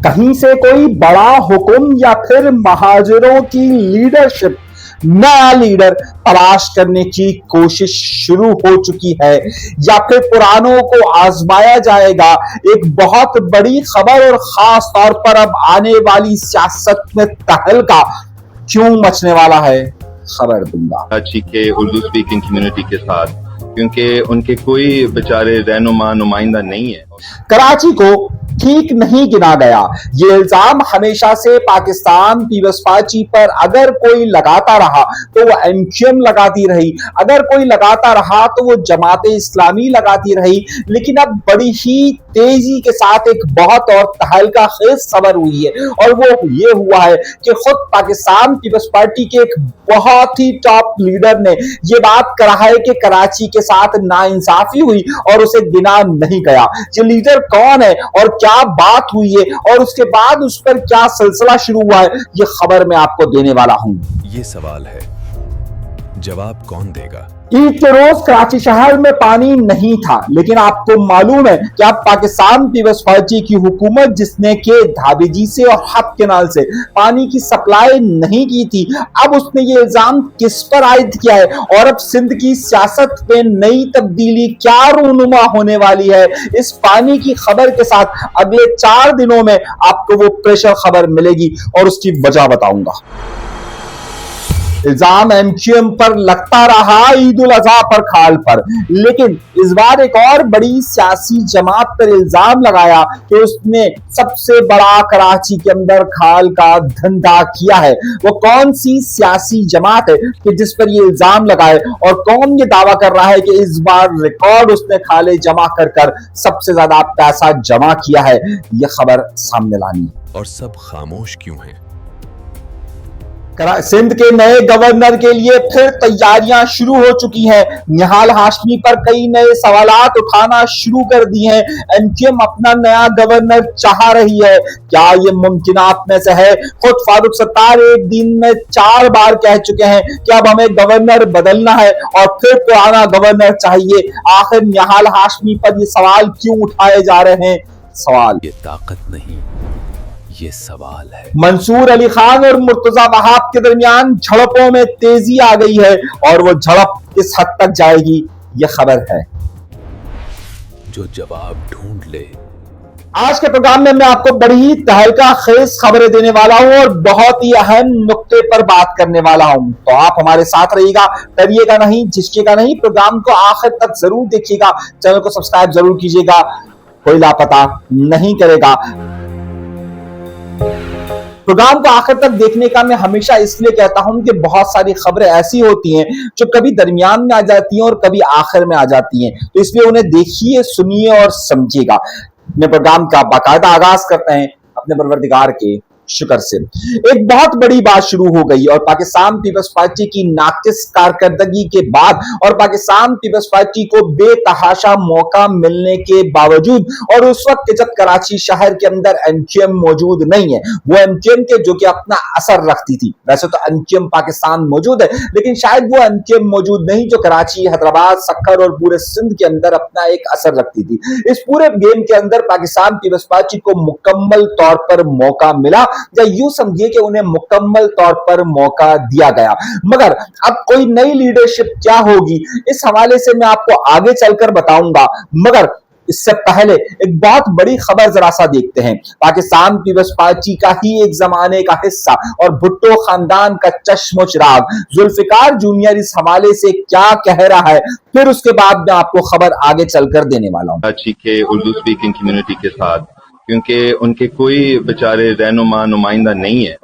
कहीं से कोई बड़ा हुक्म या फिर महाजरों की लीडरशिप, नया लीडर तलाश करने की कोशिश शुरू हो चुकी है, या फिर पुरानों को आजमाया जाएगा। एक बहुत बड़ी खबर और खास तौर पर अब आने वाली सियासत में तहलका क्यों मचने वाला है, खबर दूंगा। कराची के उर्दू स्पीकिंग कम्युनिटी के साथ, क्योंकि उनके कोई बेचारे रहनुमा नुमाइंदा नहीं है। कराची को ठीक नहीं गिना गया, ये इल्जाम हमेशा से पाकिस्तान पीपल्स पार्टी पर अगर कोई लगाता रहा तो वो एमक्यूएम लगाती रही, अगर कोई लगाता रहा तो वो जमात इस्लामी लगाती रही। लेकिन अब बड़ी ही तेजी के साथ एक बहुत और तहलका खेज खबर हुई है, और वो ये हुआ है कि खुद पाकिस्तान पीपल्स पार्टी के एक बहुत ही टॉप लीडर ने ये बात कहा है कि कराची के साथ नाइंसाफी हुई और उसे गिना नहीं गया। ये लीडर कौन है और क्या बात हुई है और उसके बाद उस पर क्या सिलसिला शुरू हुआ है, ये खबर मैं आपको देने वाला हूं। ये सवाल है, जवाब कौन देगा? ईद के रोज कराची शहर में पानी नहीं था, लेकिन आपको मालूम है कि अब पाकिस्तान पीपल्स पार्टी की हुकूमत, जिसने के धाबेजी से और हब केनाल से पानी की सप्लाई नहीं की थी, अब उसने ये इल्जाम किस पर आयद किया है और अब सिंध की सियासत में नई तब्दीली क्या रूनुमा होने वाली है, इस पानी की खबर के साथ अगले 4 दिनों में आपको वो प्रेशर खबर मिलेगी और उसकी वजह बताऊंगा। इल्जाम एमक्यूएम पर लगता रहा ईद उल अजहा पर खाल पर, लेकिन इस बार एक और बड़ी सियासी जमात पर इल्जाम लगाया कि उसने सबसे बड़ा कराची के अंदर खाल का धंधा किया है। वो कौन सी सियासी जमात है कि जिस पर ये इल्जाम लगाए, और कौन ये दावा कर रहा है कि इस बार रिकॉर्ड उसने खाले जमा कर सबसे ज्यादा पैसा जमा किया है, ये खबर सामने लानी। और सब खामोश क्यों हैं? सिंध के नए गवर्नर के लिए फिर तैयारियां शुरू हो चुकी हैं। निहाल हाशमी पर कई नए सवालात उठाना शुरू कर दिए हैं। एमक्यूएम अपना नया गवर्नर चाह रही है, क्या ये मुमकिनात में से है? खुद फारूक सत्तार एक दिन में 4 बार कह चुके हैं कि अब हमें गवर्नर बदलना है और फिर पुराना गवर्नर चाहिए। आखिर निहाल हाशमी पर ये सवाल क्यों उठाए जा रहे हैं? सवाल ये ताकत नहीं, ये सवाल है। मंसूर अली खान और मुर्तजा वहाब के दरमियान झड़पों में तेजी आ गई है, और वो झड़प किस हद तक जाएगी, ये खबर है। जो जवाब ढूंढ ले। आज के प्रोग्राम में मैं आपको बड़ी तहलका खेज खबरें देने वाला हूं और बहुत ही अहम नुक्ते पर बात करने वाला हूं, तो आप हमारे साथ रहिएगा, करिएगा नहीं, झिझकिएगा नहीं, प्रोग्राम को आखिर तक जरूर देखिएगा, चैनल को सब्सक्राइब जरूर कीजिएगा, कोई लापता नहीं करेगा। प्रोग्राम को आखिर तक देखने का मैं हमेशा इसलिए कहता हूं कि बहुत सारी खबरें ऐसी होती हैं जो कभी दरमियान में आ जाती हैं और कभी आखिर में आ जाती हैं, तो इसलिए उन्हें देखिए, सुनिए और समझिएगा। अपने प्रोग्राम का बाकायदा आगाज करते हैं अपने परवरदिगार के शुक्र से। एक बहुत बड़ी बात शुरू हो गई, और पाकिस्तान पीपल्स पार्टी की नाकिस कारकर्दगी के बाद और पाकिस्तान पीपल्स पार्टी को बेतहाशा मौका मिलने के बावजूद, और उस वक्त जब कराची शहर के अंदर एमक्यूएम मौजूद नहीं है, वो एमक्यूएम के जो कि अपना असर रखती थी। वैसे तो एमक्यूएम पाकिस्तान मौजूद है, लेकिन शायद वो एमक्यूएम मौजूद नहीं जो कराची, हैदराबाद, सक्कर और पूरे सिंध के अंदर अपना एक असर रखती थी। इस पूरे गेम के अंदर पाकिस्तान पीपल्स पार्टी को मुकम्मल तौर पर मौका मिला, या यूं समझिए कि उन्हें मुकम्मल तौर पर मौका दिया गया। मगर अब कोई नई लीडरशिप क्या होगी, इस हवाले से मैं आपको आगे चलकर बताऊंगा, मगर इससे पहले एक बहुत बड़ी खबर जरा सा देखते हैं। पाकिस्तान पीपल्स पार्टी का ही एक जमाने का हिस्सा और भुट्टो खानदान का चश्मो चिराग जुल्फिकार जूनियर इस हवाले से क्या कह रहा है, फिर उसके बाद मैं आपको खबर आगे चलकर देने वाला हूं। कराची के उर्दू स्पीकिंग कम्युनिटी के साथ, क्योंकि उनके कोई बेचारे रहनुमा नुमाइंदा नहीं है।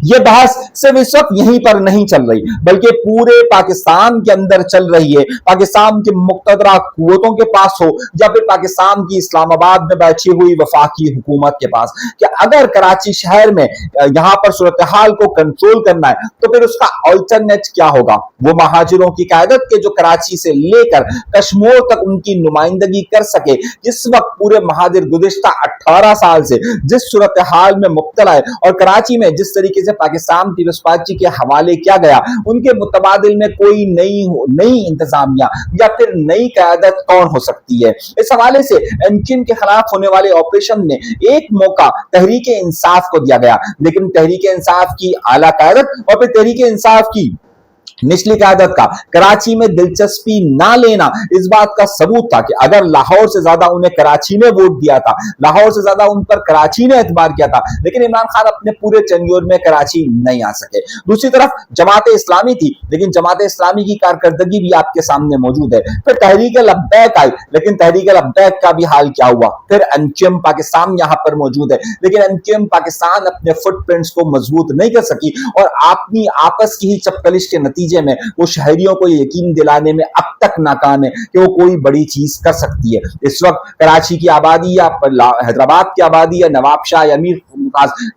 ये बहस सिर्फ इस वक्त यहीं पर नहीं चल रही, बल्कि पूरे पाकिस्तान के अंदर चल रही है। पाकिस्तान के मुक्तदरा कुव्वतों के पास हो या फिर पाकिस्तान की इस्लामाबाद में बैठी हुई वफाकी हुकूमत के पास, कि अगर कराची शहर में यहां पर सूरत हाल को कंट्रोल करना है तो फिर उसका अल्टरनेट क्या होगा। वो महाजिरों की क़यादत के जो कराची से लेकर कश्मीर तक उनकी नुमाइंदगी कर सके। इस वक्त पूरे महाजिर गुज़िश्ता 18 साल से जिस सूरत हाल में मुब्तला है और कराची में जिस तरीके से पाकिस्तान पीपल्स पार्टी के हवाले किया गया, उनके मुतबादिल में कोई नई इंतजामिया या फिर नई क़यादत कौन हो सकती है। इस हवाले से एमक्यूएम के खिलाफ होने वाले ऑपरेशन में एक मौका तहरीक इंसाफ को दिया गया, लेकिन तहरीक इंसाफ की आला क़यादत और फिर तहरीक इंसाफ की निचली क़यादत का कराची में दिलचस्पी ना लेना इस बात का सबूत था कि अगर लाहौर से ज्यादा उन्हें कराची ने वोट दिया था, लाहौर से ज्यादा उन पर कराची ने एतबार किया था, लेकिन इमरान खान अपने पूरे टेन्योर में कराची नहीं आ सके। दूसरी तरफ जमात इस्लामी थी, लेकिन जमात इस्लामी की कारकर्दगी भी आपके सामने मौजूद है। फिर तहरीक लब्बैक आई, लेकिन तहरीक लब्बैक का भी हाल क्या हुआ। फिर एमक्यूएम पाकिस्तान यहाँ पर मौजूद है, लेकिन एमक्यूएम पाकिस्तान अपने फुटप्रिंट्स को मजबूत नहीं कर सकी और अपनी आपस की ही चपकलिश के नतीजे में वो शहरियों को यकीन दिलाने में अब तक नाकाम है कि वो कोई बड़ी चीज कर सकती है। इस वक्त कराची की आबादी या हैदराबाद की आबादी या नवाबशाह या मीर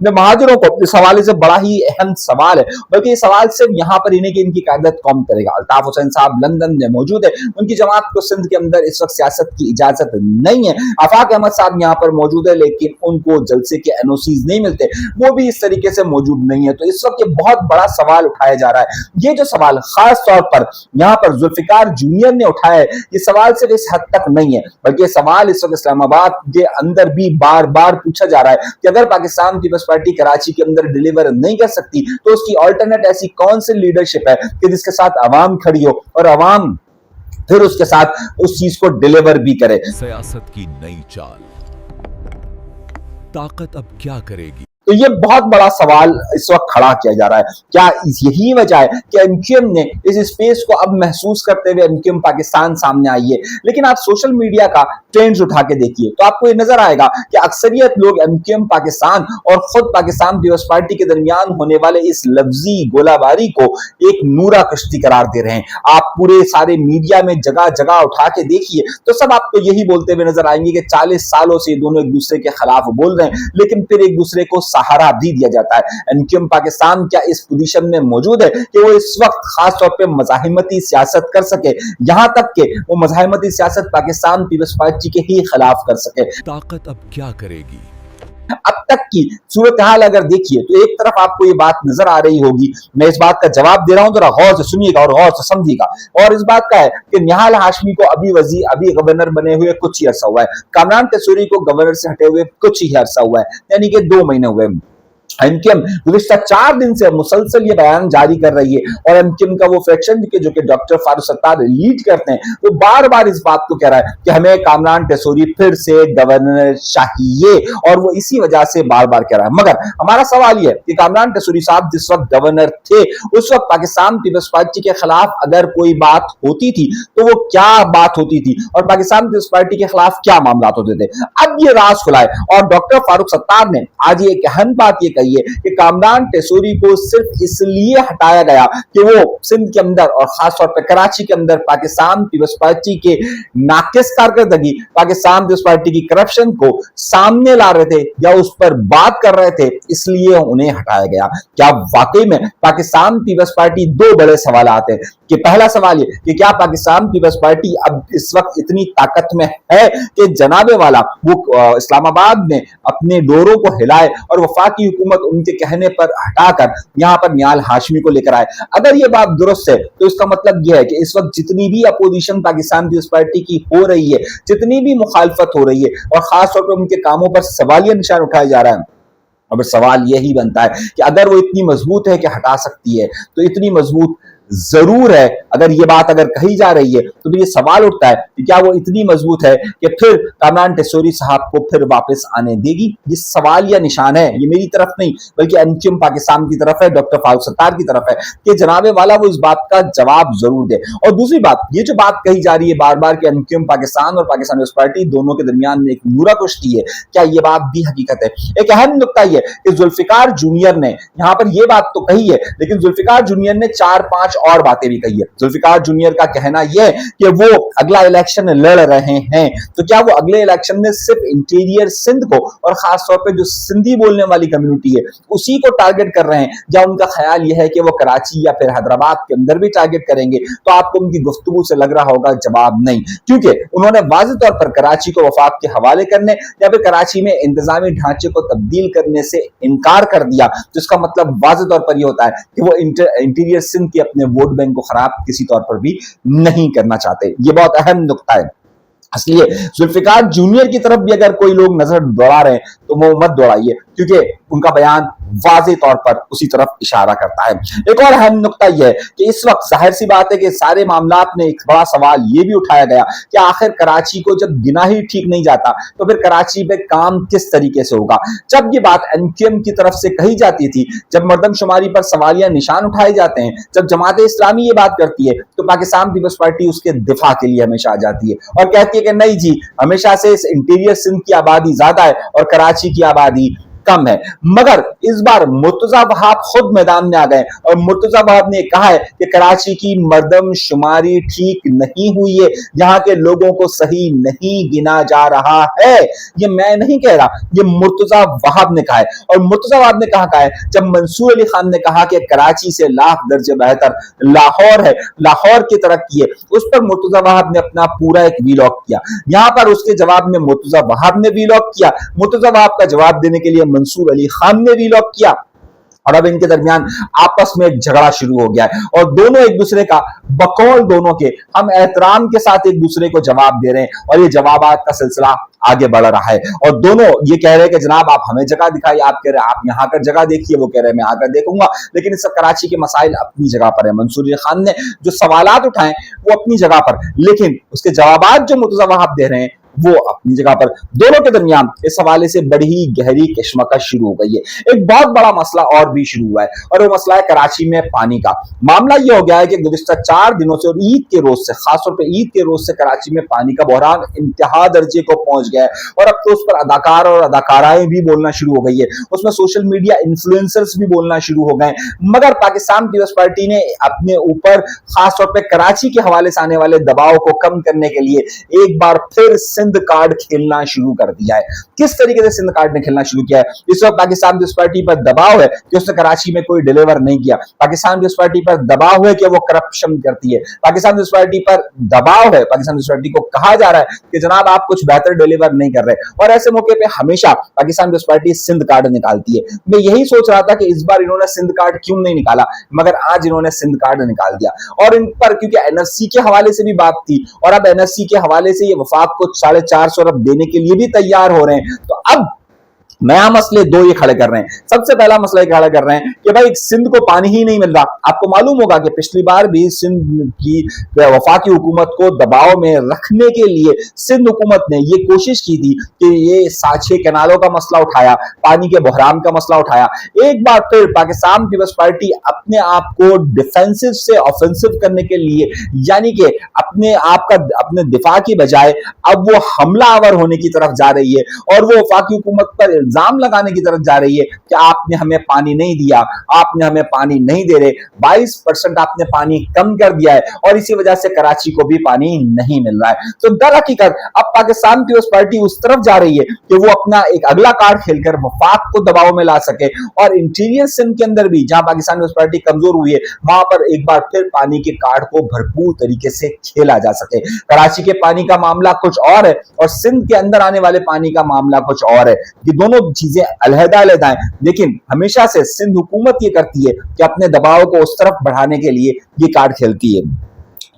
महाजरों को इस हवाले से बड़ा ही अहम सवाल है, बल्कि ये सवाल सिर्फ यहाँ पर इन्हें कि इनकी क़यादत कौन करेगा। अल्ताफ हुसैन साहब लंदन में मौजूद है, उनकी जमात को सिंध के अंदर इस वक्त सियासत की इजाजत नहीं है। आफाक अहमद साहब यहाँ पर मौजूद है, लेकिन उनको जलसे के एनओसीज नहीं मिलते, वो भी इस तरीके से मौजूद नहीं है। तो इस वक्त ये बहुत बड़ा सवाल उठाया जा रहा है। ये जो सवाल खास तौर पर यहाँ पर जुल्फिकार जूनियर ने उठाया है, ये सवाल सिर्फ इस हद तक नहीं है, बल्कि सवाल इस वक्त इस्लामाबाद के अंदर भी बार बार पूछा जा रहा है कि अगर पाकिस्तान पीपल्स पार्टी कराची के अंदर डिलीवर नहीं कर सकती तो उसकी ऑल्टरनेट ऐसी कौन सी लीडरशिप है कि जिसके साथ अवाम खड़ी हो और अवाम फिर उसके साथ उस चीज को डिलीवर भी करे। सियासत की नई चाल, ताकत अब क्या करेगी? तो ये बहुत बड़ा सवाल इस वक्त खड़ा किया जा रहा है। क्या यही वजह है कि एमक्यूएम ने इस स्पेस को अब महसूस करते हुए एमक्यूएम पाकिस्तान सामने आई है? लेकिन आप सोशल मीडिया का ट्रेंड्स उठा के देखिए तो आपको ये नजर आएगा कि अक्सरियत लोग एमक्यूएम पाकिस्तान और खुद पाकिस्तान पीपल्स पार्टी के दरमियान होने वाले इस लफ्जी गोलाबारी को एक नूरा कश्ती करार दे रहे हैं। आप पूरे सारे मीडिया में जगह जगह उठा के देखिए तो सब आपको यही बोलते हुए नजर आएंगे कि 40 सालों से दोनों एक दूसरे के खिलाफ बोल रहे हैं, लेकिन फिर एक दूसरे को सहारा भी दिया जाता है। एमक्यूएम पाकिस्तान क्या इस पोजीशन में मौजूद है कि वो इस वक्त खास तौर पे मज़ाहिमती सियासत कर सके, यहां तक कि वो मज़ाहिमती सियासत पाकिस्तान पीपल्स पार्टी के ही खिलाफ कर सके? ताकत अब क्या करेगी? अब तक की सूरत हाल अगर देखिए तो एक तरफ आपको ये बात नजर आ रही होगी, मैं इस बात का जवाब दे रहा हूं, जरा गौर से सुनिएगा और गौर से समझिएगा, और इस बात का है कि निहाल हाशमी को अभी गवर्नर बने हुए कुछ ही अरसा हुआ है, कामरान तेसूरी को गवर्नर से हटे हुए कुछ ही अरसा हुआ है, यानी कि 2 महीने हुए। एमक्यूएम गुज़िश्ता 4 दिन से मुसलसल ये बयान जारी कर रही है और एमक्यूएम का वो फ्रैक्शन जो कि डॉक्टर फारूक सत्तार लीड करते हैं, वो बार बार इस बात को कह रहा है कि हमें कामरान तेसूरी फिर से गवर्नर चाहिए, और वो इसी वजह से बार बार कह रहा है। मगर हमारा सवाल ये है कि कामरान तेसूरी साहब जिस वक्त गवर्नर थे उस वक्त पाकिस्तान पीपल्स पार्टी के खिलाफ अगर कोई बात होती थी तो वो क्या बात होती थी और पाकिस्तान पीपल्स पार्टी के खिलाफ क्या मामला होते थे? अब ये राज खुला है और डॉक्टर फारूक सत्तार ने आज ये एक अहम बात ये कि कामरान तेसूरी को सिर्फ इसलिए हटाया गया कि वो सिंध के अंदर और खास तौर पर कराची के अंदर पाकिस्तान पीपल्स पार्टी के नाकिस कारकर्दगी, पाकिस्तान पीपल्स पार्टी की करप्शन को सामने ला रहे थे या उस पर बात कर रहे थे, इसलिए उन्हें हटाया गया। क्या वाकई में पाकिस्तान पीपल्स पार्टी 2 बड़े सवाल आते हैं कि पहला सवाल ये कि क्या पाकिस्तान पीपल्स पार्टी अब इस वक्त इतनी ताकत में है कि जनाबे वाला वो इस्लामाबाद में अपने डोरों को हिलाए और वफाकी हुकूमत उनके कहने पर हटाकर यहां पर निहाल हाशमी को लेकर आए? अगर ये बात दुरुस्त है तो इसका मतलब यह है कि इस वक्त जितनी भी अपोजिशन पाकिस्तान पीपल्स पार्टी की हो रही है, जितनी भी मुखालफत हो रही है और खास तौर पर उनके कामों पर सवालिया निशान उठाया जा रहा है, अब सवाल यही बनता है कि अगर वो इतनी मजबूत है कि हटा सकती है तो इतनी मजबूत जरूर है। अगर ये बात अगर कही जा रही है तो फिर ये सवाल उठता है कि क्या वो इतनी मजबूत है कि फिर कामरान तेसूरी साहब को फिर वापस आने देगी? ये सवाल या निशान है, ये मेरी तरफ नहीं बल्कि एमक्यूएम पाकिस्तान की तरफ है, डॉक्टर फारूक सत्तार की तरफ है कि जनाबे वाला वो इस बात का जवाब जरूर दे। और दूसरी बात, ये जो बात कही जा रही है बार बार कि एमक्यूएम पाकिस्तान और पाकिस्तान पीपल्स पार्टी दोनों के दरमियान में एक नूरा कुश्ती है, क्या ये बात भी हकीकत है? एक अहम नुकता यह कि जुल्फिकार जूनियर ने यहां पर यह बात तो कही है, लेकिन जुल्फिकार जूनियर ने 4-5 और बातें भी कही है। जुल्फिकार जूनियर का कहना यह है कि वो अगला इलेक्शन लड़ रहे हैं, तो क्या वो अगले इलेक्शन में सिर्फ इंटीरियर सिंध को और खासतौर पे जो सिंधी बोलने वाली कम्युनिटी है उसी को टारगेट कर रहे हैं, या उनका ख्याल यह है कि वो कराची या फिर हैदराबाद के अंदर भी टारगेट करेंगे? तो आपको उनकी गुफ्तगू से लग रहा होगा जवाब नहीं, क्योंकि उन्होंने वाज़ेह तौर पर कराची को वफाक के हवाले करने या फिर कराची में इंतजामी ढांचे को तब्दील करने से इनकार कर दिया, जिसका मतलब वाज़ेह तौर पर यह होता है कि वो इंटीरियर सिंध के अपने वोट बैंक को खराब किसी तौर पर भी नहीं करना चाहते। ये बहुत अहम नुक्ता है। इसलिए जुल्फिकार जूनियर की तरफ भी अगर कोई लोग नजर दौड़ा रहे हैं तो वो मत दौड़ाइए, क्योंकि उनका बयान वाज़ेह तौर पर उसी तरफ इशारा करता है। एक और अहम नुक्ता यह है कि इस वक्त जाहिर सी बात है कि सारे मामलात में एक बड़ा सवाल यह भी उठाया गया कि आखिर कराची को जब गिना ही ठीक नहीं जाता तो फिर कराची पे काम किस तरीके से होगा। जब ये बात एमक्यूएम की तरफ से कही जाती थी, जब मर्दमशुमारी पर सवालिया निशान उठाए जाते हैं, जब जमात इस्लामी ये बात करती है, तो पाकिस्तान पीपल्स पार्टी उसके दिफा के लिए हमेशा आ जाती है और कहती है कि नहीं जी, हमेशा से इस इंटीरियर सिंध की आबादी ज्यादा है और कराची की आबादी कम है। मगर इस बार मुर्तजा वहाब खुद मैदान में आ गए और मुर्तजा वहाब ने कहा है कि कराची की मर्दमशुमारी ठीक नहीं हुई है, यहाँ के लोगों को सही नहीं गिना जा रहा है। ये मैं नहीं कह रहा, ये मुर्तजा वहाब ने कहा है। और मुर्तजा वहाब ने कहा है जब मंसूर अली खान ने कहा कि कराची से लाख दर्जे बेहतर लाहौर है, लाहौर की तरक्की है, उस पर मुर्तजा वहाब ने अपना पूरा एक वीलॉग किया। यहां पर उसके जवाब में मुर्तजा वहाब ने वीलॉग किया, मुर्तजा वहाब का जवाब देने के लिए मंसूर अली खान ने वीलॉग किया, और अब इनके दरमियान आपस में एक झगड़ा शुरू हो गया है और दोनों एक दूसरे का बकौल दोनों के हम एहतराम के साथ एक दूसरे को जवाब दे रहे हैं और ये जवाबात का सिलसिला आगे बढ़ रहा है। और दोनों ये कह रहे हैं कि जनाब आप हमें जगह दिखाइए, आप कह रहे हैं आप यहाँ कर जगह देखिए, वो कह रहे हैं मैं आकर देखूंगा। लेकिन इस कराची के मसाइल अपनी जगह पर है। मंसूर अली खान ने जो सवालात उठाए वो अपनी जगह पर, लेकिन उसके जवाबात जो मुर्तजा वहाब दे रहे हैं वो अपनी जगह पर। दोनों के दरमियान इस हवाले से बड़ी ही गहरी कशमकश शुरू हो गई है। एक बहुत बड़ा मसला और भी शुरू हुआ है और वो मसला है कराची में पानी का। मामला ये हो गया है कि गुज़िश्ता 4 दिनों से और ईद के रोज से, खासतौर पर ईद के रोज से कराची में पानी का बहरान इंतहा दर्जे को पहुंच गया है और अब तो उस पर अदाकार और अदाकाराएं भी बोलना शुरू हो गई है, उसमें सोशल मीडिया इन्फ्लुएंसर्स भी बोलना शुरू हो गए। मगर पाकिस्तान पीपल्स पार्टी ने अपने ऊपर खासतौर पर कराची के हवाले से आने वाले दबाव को कम करने के लिए एक बार फिर सिंध कार्ड खेलना शुरू कर दिया है। किस तरीके से सिंध कार्ड ने खेलना शुरू किया है? इस वक्त पाकिस्तान पीपल्स पार्टी पर दबाव है कि उसने कराची में कोई डिलीवर नहीं किया। पाकिस्तान पीपल्स पार्टी पर दबाव है कि वो करप्शन करती है। पाकिस्तान पीपल्स पार्टी पर दबाव है, पाकिस्तान पीपल्स पार्टी को कहा जा रहा है कि जनाब आप कुछ बेहतर डिलीवर नहीं कर रहे। और ऐसे मौके पे हमेशा Pakistan Peoples Party Sindh card निकालती है। मैं यही सोच रहा था कि इस बार इन्होंने सिंध कार्ड क्यों नहीं निकाला, मगर आज इन्होंने सिंध कार्ड निकाल दिया। और इन पर क्योंकि एनएफसी के हवाले से भी बात थी और अब एनएफसी के हवाले से ये वफाक को 450 अरब देने के लिए भी तैयार हो रहे हैं, तो अब नया मसले 2 ये खड़े कर रहे हैं। सबसे पहला मसला ये खड़ा कर रहे हैं कि भाई सिंध को पानी ही नहीं मिल रहा। आपको मालूम होगा कि पिछली बार भी सिंध की वफाकी हुकूमत को दबाव में रखने के लिए सिंध हुकूमत ने ये कोशिश की थी कि ये 6 कैनालों का मसला उठाया, पानी के बहरान का मसला उठाया। एक बार फिर पाकिस्तान पीपल्स पार्टी अपने आप को डिफेंसिव से ऑफेंसिव करने के लिए, यानी कि अपने आप का अपने दिफा की बजाय अब वो हमलावर होने की तरफ जा रही है और वो वफाकी हुकूमत पर इल्जाम लगाने की तरफ जा रही है कि आपने हमें पानी नहीं दिया, आपने हमें पानी नहीं दे रहे, 22% आपने पानी कम कर दिया है और इसी वजह से कराची को भी पानी नहीं मिल रहा है। तो दर हकीकत अब पाकिस्तान पीपल्स पार्टी उस तरफ जा रही है कि वो अपना एक अगला कार्ड खेलकर वफाक को दबाव में ला सके और इंटीरियर सिंध के अंदर भी जहां पाकिस्तान पीपल्स पार्टी कमजोर हुई है वहां पर एक बार फिर पानी के कार्ड को भरपूर तरीके से खेला जा सके। कराची के पानी का मामला कुछ और है और सिंध के अंदर आने वाले पानी का मामला कुछ और है। ये दोनों चीजें अलहदा-अलहदा हैं, लेकिन हमेशा से सिंध हुकूमत ये करती है कि अपने दबाव को उस तरफ बढ़ाने के लिए ये कार्ड खेलती है।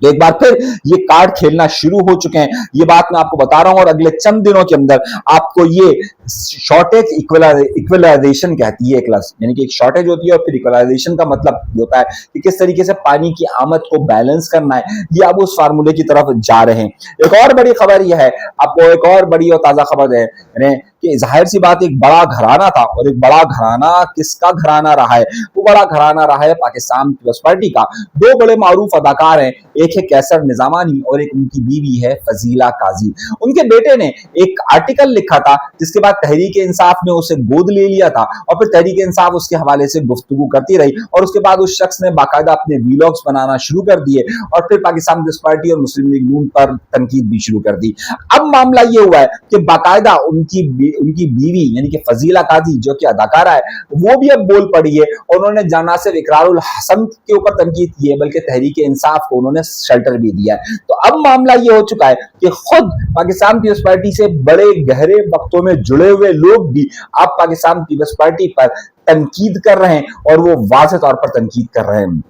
तो एक बार फिर ये कार्ड खेलना शुरू हो चुके हैं, ये बात मैं आपको बता रहा हूं और अगले चंद दिनों के अंदर आपको ये शॉर्टेज इक्वलाइजेशन कहती है क्लास, यानी कि एक शॉर्टेज होती है और फिर इक्वलाइजेशन का मतलब होता है कि किस तरीके से पानी की आमद को बैलेंस करना है। ये अब उस फार्मूले की तरफ जा रहे हैं। एक और बड़ी खबर यह है, आपको एक और बड़ी और ताजा खबर है कि जाहिर सी बात एक बड़ा घराना था और एक बड़ा घराना किसका घराना रहा है? वो बड़ा घराना रहा है पाकिस्तान पीपल्स पार्टी का। 2 बड़े मारूफ अदाकार हैं, एक है कैसर निजामानी और एक उनकी बीवी है फजीला काजी। उनके बेटे ने एक आर्टिकल लिखा था जिसके बाद तहरीक इंसाफ ने उसे गोद ले लिया था और फिर तहरीक इंसाफ उसके हवाले से गुफ्तगू करती रही और उसके बाद उस शख्स ने बाकायदा अपने वीलॉग्स बनाना शुरू कर दिए और फिर पाकिस्तान पीपल्स पार्टी और मुस्लिम लीग नून पर तनकीद भी शुरू कर दी। अब मामला ये हुआ है कि बाकायदा उनकी बीवी यानी कि फजीला काजी जो कि अदाकारा है, वो भी अब बोल पड़ी है और उन्होंने जाना सिर्फ इकरारुल हसन के ऊपर तनकीद की है बल्कि तहरीक इंसाफ को उन्होंने शेल्टर भी दिया है। तो अब मामला ये हो चुका है कि खुद पाकिस्तान पीपल्स पार्टी से बड़े गहरे वक्तों में जुड़े हुए लोग भी अब पाकिस्तान पीपल्स पार्टी पर तनकीद कर रहे हैं और वो वाज़ेह तौर पर तनकीद कर रहे हैं।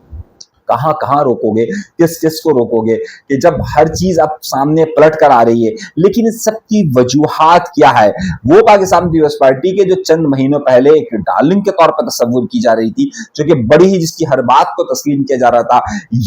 कहां कहां रोकोगे, किस किस को रोकोगे कि जब हर चीज अब सामने पलट कर आ रही है, लेकिन इस सब की वजूहात क्या है वो पाकिस्तान पीपल्स पार्टी के जो चंद महीनों पहले एक डार्लिंग के तौर पर तस्वुर की जा रही थी, जो कि बड़ी ही जिसकी हर बात को तस्लीम किया जा रहा था,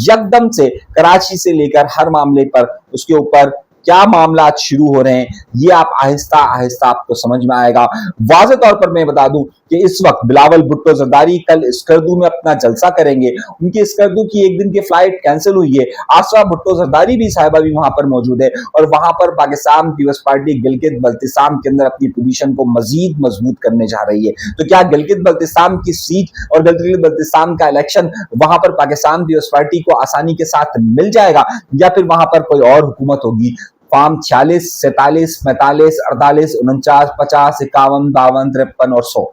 यकदम से कराची से लेकर हर मामले पर उसके ऊपर क्या मामला शुरू हो रहे हैं, ये आप आहिस्ता आहिस्ता आपको समझ में आएगा। वाज़ेह तौर पर मैं बता दूं कि इस वक्त बिलावल भुट्टो जरदारी कल स्कर्दू में अपना जलसा करेंगे। उनकी स्कर्दू की एक दिन की फ्लाइट कैंसिल हुई है। आसरा भुट्टो जरदारी भी साहिबा भी वहां पर मौजूद है और वहां पर पाकिस्तान पीपल्स पार्टी गिलगित बल्तिस्तान के अंदर अपनी पोजीशन को मजीद मजबूत करने जा रही है। तो क्या गिलगित बल्तिस्तान की सीट और गिलगित बल्तिस्तान का इलेक्शन वहां पर पाकिस्तान पीपल्स पार्टी को आसानी के साथ मिल जाएगा या फिर वहां पर कोई और हुकूमत होगी? फॉर्म 46, 47, 45, 48, 49, 50, 51, 52, 53 और 100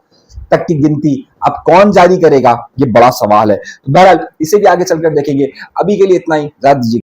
तक की गिनती अब कौन जारी करेगा, ये बड़ा सवाल है। तो बहरहाल इसे भी आगे चलकर देखेंगे। अभी के लिए इतना ही, इजाज़त दीजिए।